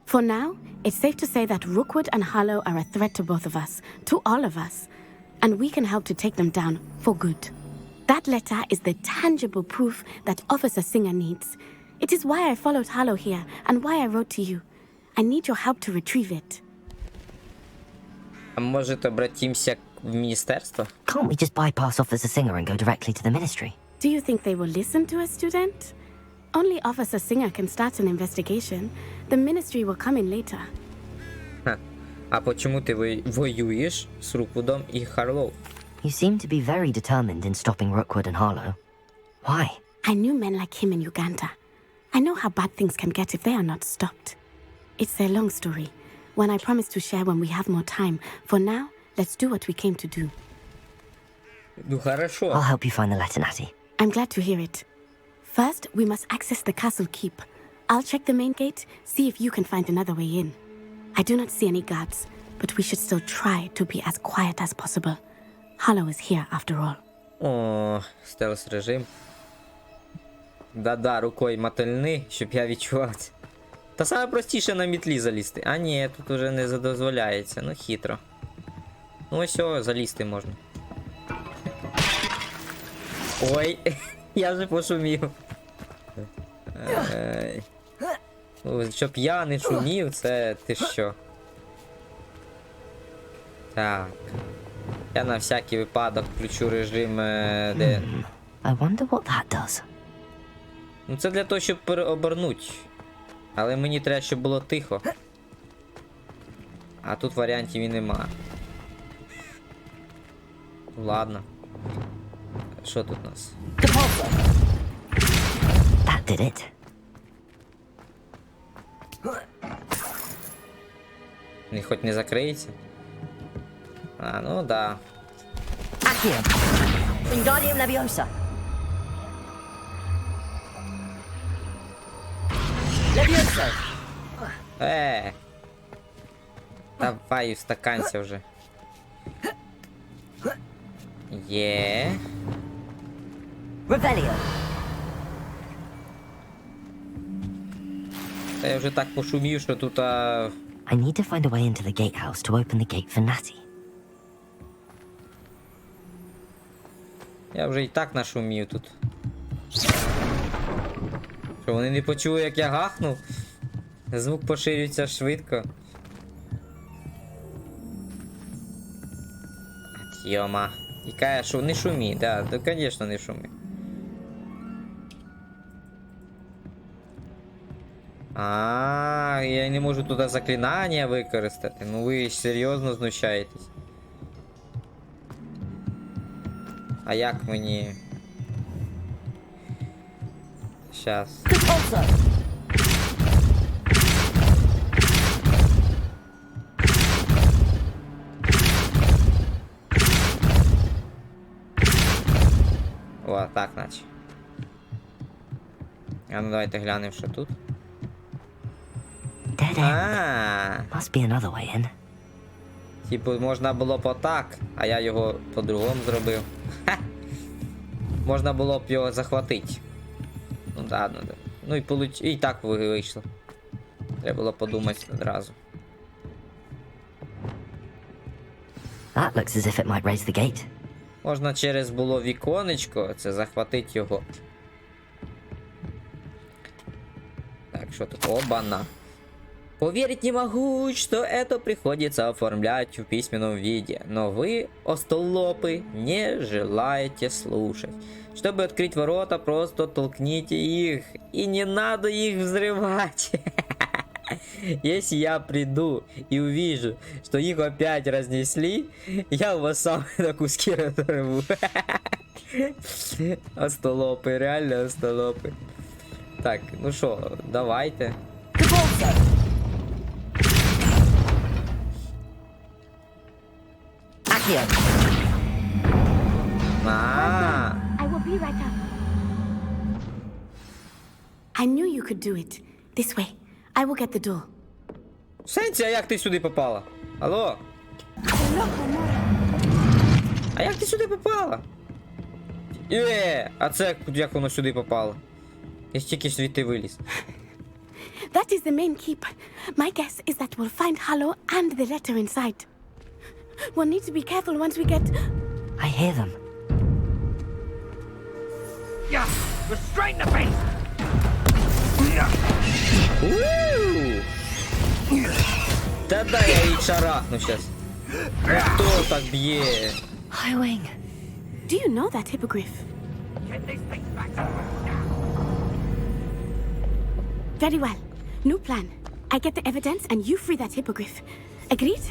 For now, it's safe to say that Rookwood and Harlow are a threat to both of us, to all of us. And we can help to take them down for good. That letter is the tangible proof that Officer Singer needs. It is why I followed Harlow here and why I wrote to you. I need your help to retrieve it. А може обратимся в міністерство? Can't we just bypass Officer Singer and go directly to the ministry? Do you think they will listen to a student? Only Officer Singer can start an investigation. The ministry will come in later. А почему ти воюєш з Руквудом і Харлоу? You seem to be very determined in stopping Rookwood and Harlow. Why? I knew men like him in Uganda. I know how bad things can get if they are not stopped. It's a long story, one I promise to share when we have more time. For now, let's do what we came to do. Ну хорошо. I'll help you find the letter, Natty. I'm glad to hear it. First, we must access the castle keep. I'll check the main gate, see if you can find another way in. I do not see any guards, but we should still try to be as quiet as possible. Harlow is here after all. О, стелс режим. Да-да, рукою мотильни, щоб я відчував це. Та саме простіше на мітлі залізти. А ні, тут уже не дозволяється. Ну хитро. Ну ось о, залізти можна. Ой, я вже пошумів. Щоб я не шумів, це ти що? Так. Я на всякий випадок включу режим, де... I wonder what that does. Ну це для того, щоб обернуть. Але мені треба, щоб було тихо. А тут варіантів і нема. Ладно. Що тут у нас? That did it. Хоч не закриється? А, ну да. Accio. Wingardium Leviosa. Leviosa. Давай, устаканься вже. Є. Revelio. Та я вже так пошумів, що тут I need to find a way into the gatehouse to open the gate for Natty. Я вже і так нашумів тут. Що, вони не почули, як я гахнув? Звук поширюється швидко. Йома. І каже, що не шумі, да, то, звісно, не шумі. Я не можу туди заклинання використати. Ну ви серйозно знущаєтесь. А як мені... Щас. О, так наче. А ну давайте глянемо, що тут. Must be another way in. Типу, можна було б отак, а я його по-другому зробив. Ха! Можна було б його захватити. Ну да, ну да. Ну і так вийшло. Треба було подумати одразу. That looks as if it might raise the gate. Можна через було віконечко, це захватити його. Так, що тут? Оба-на. Поверить не могу, что это приходится оформлять в письменном виде, но вы, остолопы, не желаете слушать. Чтобы открыть ворота, просто толкните их, и не надо их взрывать. Если я приду и увижу, что их опять разнесли, я вас сам на куски разорву. Остолопы, реально остолопы. Так, ну что, давайте. I will be right up. I knew you could do it. This way. I will get the door. Сенсі, а як ти сюди попала? Алло? А як ти сюди попала? А це як воно сюди попало? Я ж тільки звідти виліз. That is the main keep. My guess is that we'll find Hallow and the letter inside. We'll need to be careful once we get... I hear them. Yeah, restrain the beast! Та дай я її шарахну щас. Ну хто так б'є? Highwing. Do you know that hippogriff? Very well. New plan. I get the evidence and you free that hippogriff. Agreed?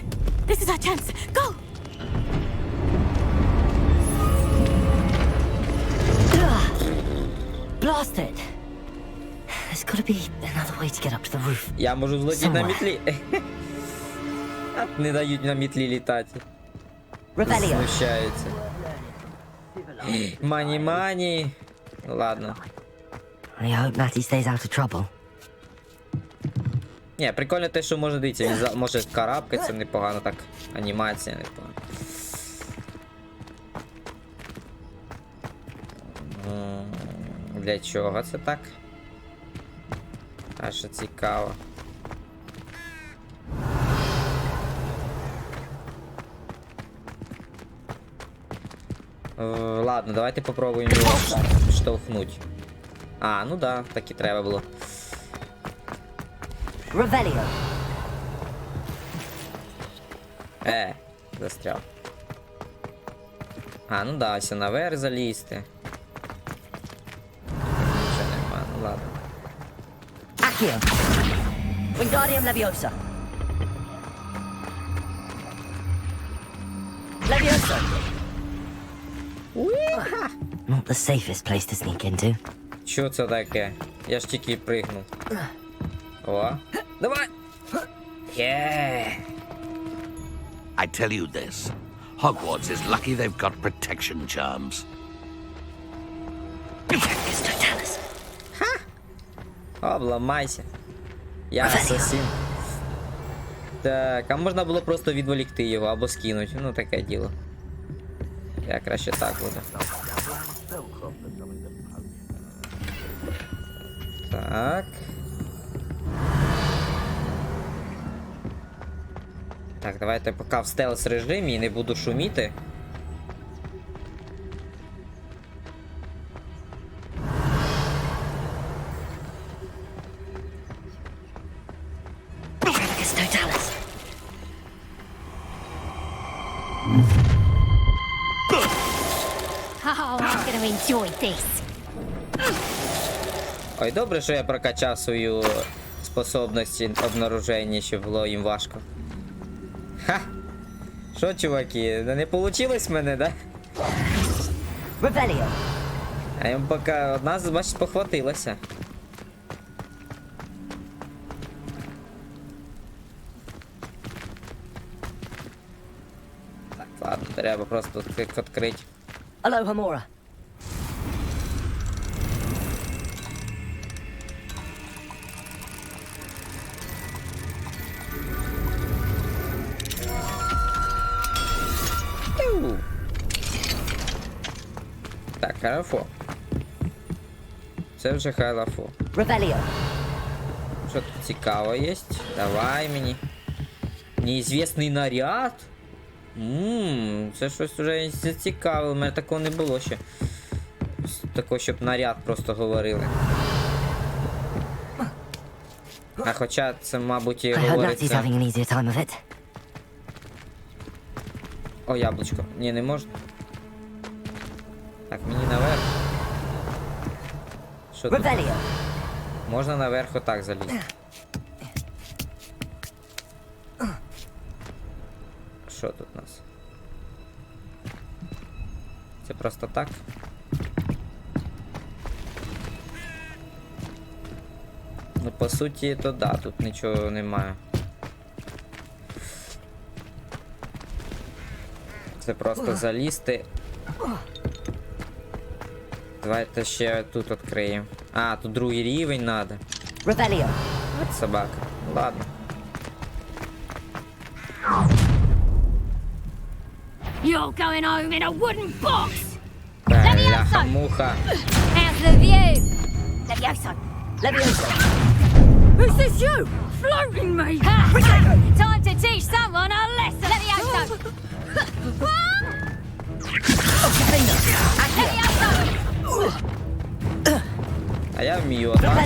This is our chance. Go! Blast it! There's gotta be another way to get up to the roof. Я можу злетіти на мітлі. Не дають на мітлі літати. Знущаються. Мані-мані. Ну ладно. I hope Matty stays out of trouble. Ні, прикольно те, що може, дивіться, він може карабкатися непогано, так, анімація непогано. Для чого це так? Аж цікаво. Ладно, давайте попробуємо його штовхнуть. А, ну да, так і треба було. Revelio. Застряв. А, ну да, ось наверх залізти. Нічого нема, ну ладно. Accio. Wingardium Leviosa. Leviosa. Not the safest place to sneak into. Що це таке? Я ж тільки пригнув. О, давай! I tell you this, Hogwarts is lucky they've got protection charms. Ха! Обламайся. Я асасин. Так, а можна було просто відволікти його або скинути. Ну таке діло. Я краще так буду. Так. Так, давайте поки в стелс режимі і не буду шуміти. Oh, I'm gonna enjoy this. Ой, добре, що я прокачав свою способності обнаруження, щоб було їм важко. Ха! Що, чуваки, не получилось в мене, да? Revelio. А їм поки одна, бачиш, похватилася. Так, ладно, треба просто відкрити. Aloha Mora. Так, хорошо. Це вже хорошо. Revelio. Що тут цікаво є? Давай мені. Неізвісний наряд? Це щось вже зацікавило. У мене такого не було ще. Такого, щоб наряд просто говорили. А хоча це, мабуть, і I heard Nazi's говориться... having an easier time of it. О, яблучко. Ні, не можна. Так, мені наверх. Що тут? Revelio. Можна наверх отак залізти. Що тут у нас? Це просто так? Ну, по суті, то да, тут нічого немає. Це просто залізти. Давайте ще тут відкриємо. А, тут другий рівень надо. Revelio. От собака. Ладно. You're going home in a wooden box! Бляха-муха. How's the view? Levioso. Levioso. Who's this you? Floating me! Time to teach someone a lesson! Levioso! Levioso! А я вмію отак.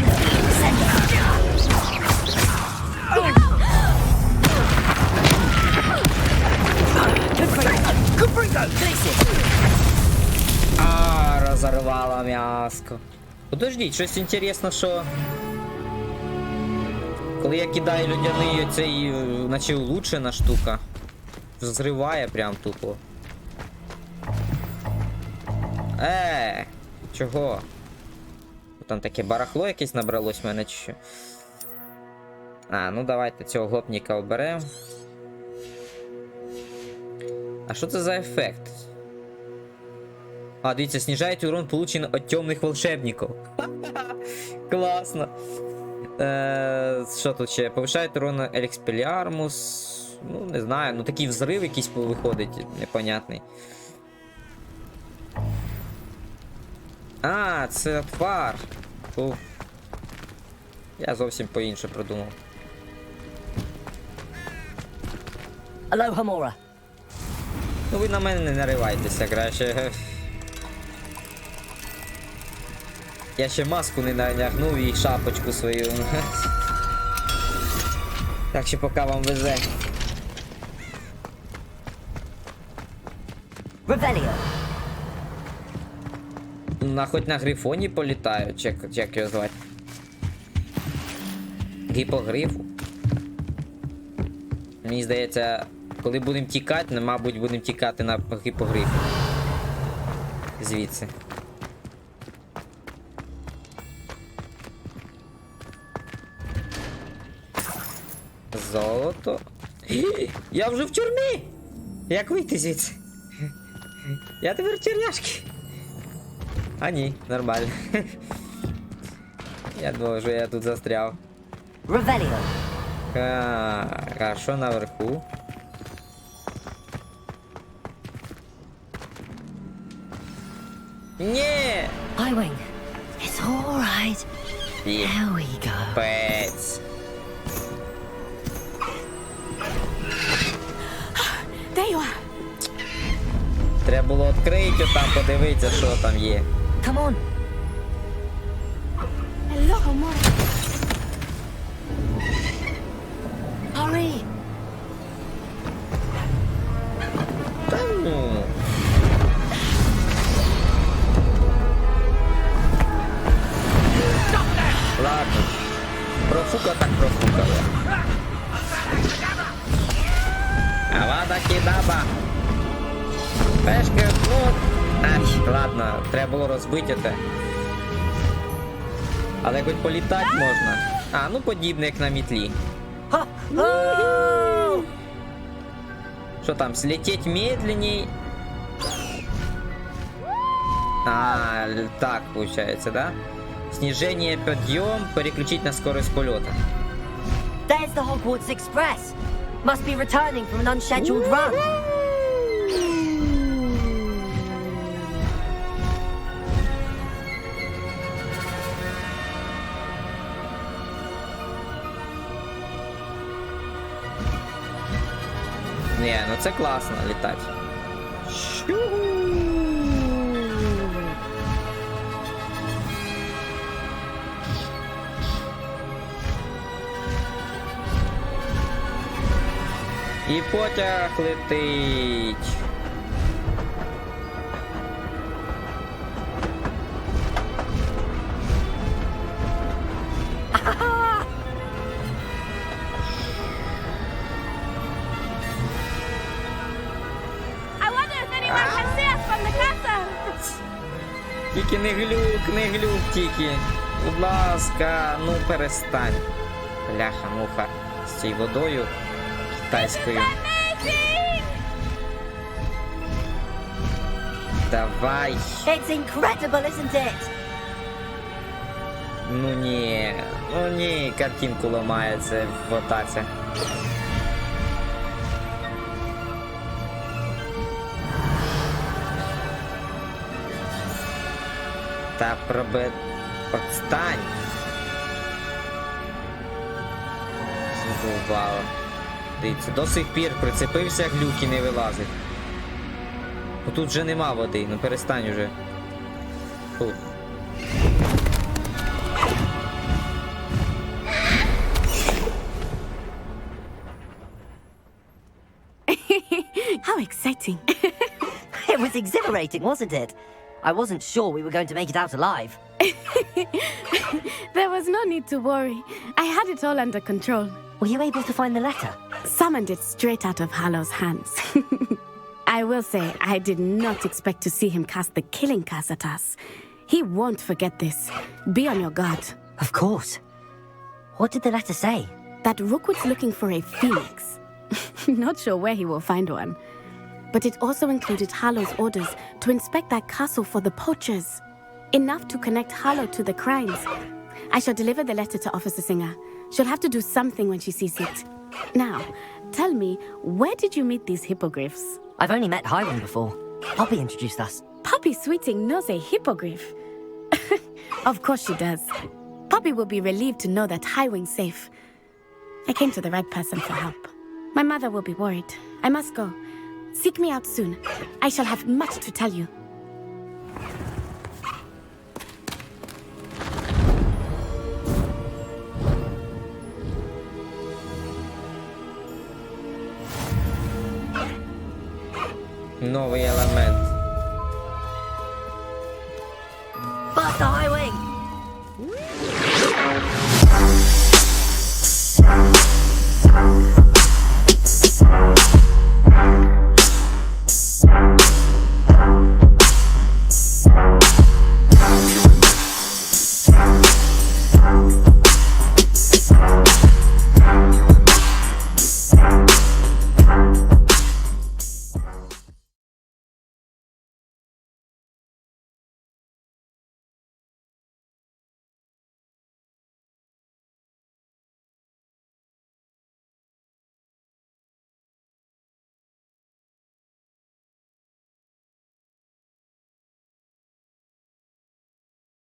А, розорвала м'яско. Подождіть, щось інтересно, що... Коли я кидаю людяний цей, наче улучшена штука. Взриває прям тупо. Чого? Там таке барахло якесь набралось в мене чи що? А, ну давайте цього гопніка оберемо. А що це за ефект? А, дивіться, снижаєте урон, получений від темних волшебників. Класно. Що тут ще? Повишаєте урон на Елікспеліармус. Ну, не знаю, ну такий взрив якийсь виходить, непонятний. А, це твар. Уф. Я зовсім по-інше придумав. Aloha Mora. Ну ви на мене не наривайтеся, краще. Я ще маску не надягнув і шапочку свою. Так що поки вам везе. Revelio. Хоч на грифоні політаю, чи як його звати? Гіпогрифу. Мені здається, коли будемо тікати, мабуть, будемо тікати на гіпогрифу. Звідси. Золото. Я вже в тюрмі! Як вийти звідси? Я тепер в тюрняшки. А ні, нормально. Я думав, що я тут застряв. Revelio. А що наверху? Ні! Highwing. It's all right. There we go. Пець. There you are. Треба було відкрити там, подивитися, що там є. Come on. Aloha Mora. Hurry. Та ну. Ладно. Профука так профукала. Авада кедаба. Пешка, ну. Ай, ладно, треба було розбити те. Але хоч політати можна. А, ну подібне, як на мітлі. Що там, слететь медленней? А, так получается, да? Снижение подъем, переключить на скорость полета. There's the Hogwarts Express. Must be returning from an unscheduled run. Не, ну це класно літати. І потяг летить. Тільки не глюк тільки. Будь ласка, ну перестань. Бляха-муха. З цією водою китайською. Давай. It's incredible, isn't it? Ну ні, картинку ламається в атаці. Та Отстань! Задовбало. Дивіться, до сих пір прицепився, глюк і не вилазить. Тут вже нема води, ну перестань уже. Тут. How exciting. It was exhilarating, wasn't it? I wasn't sure we were going to make it out alive. There was no need to worry. I had it all under control. Were you able to find the letter? Summoned it straight out of Hallow's hands. I will say, I did not expect to see him cast the killing curse at us. He won't forget this. Be on your guard. Of course. What did the letter say? That Rookwood's looking for a phoenix. Not sure where he will find one. But it also included Hallow's orders to inspect that castle for the poachers. Enough to connect Hallow to the crimes. I shall deliver the letter to Officer Singer. She'll have to do something when she sees it. Now, tell me, where did you meet these hippogriffs? I've only met Hiram before. Poppy introduced us. Poppy Sweeting knows a hippogriff. Of course she does. Poppy will be relieved to know that Highwing's safe. I came to the right person for help. My mother will be worried. I must go. Seek me out soon. I shall have much to tell you. Новий елемент.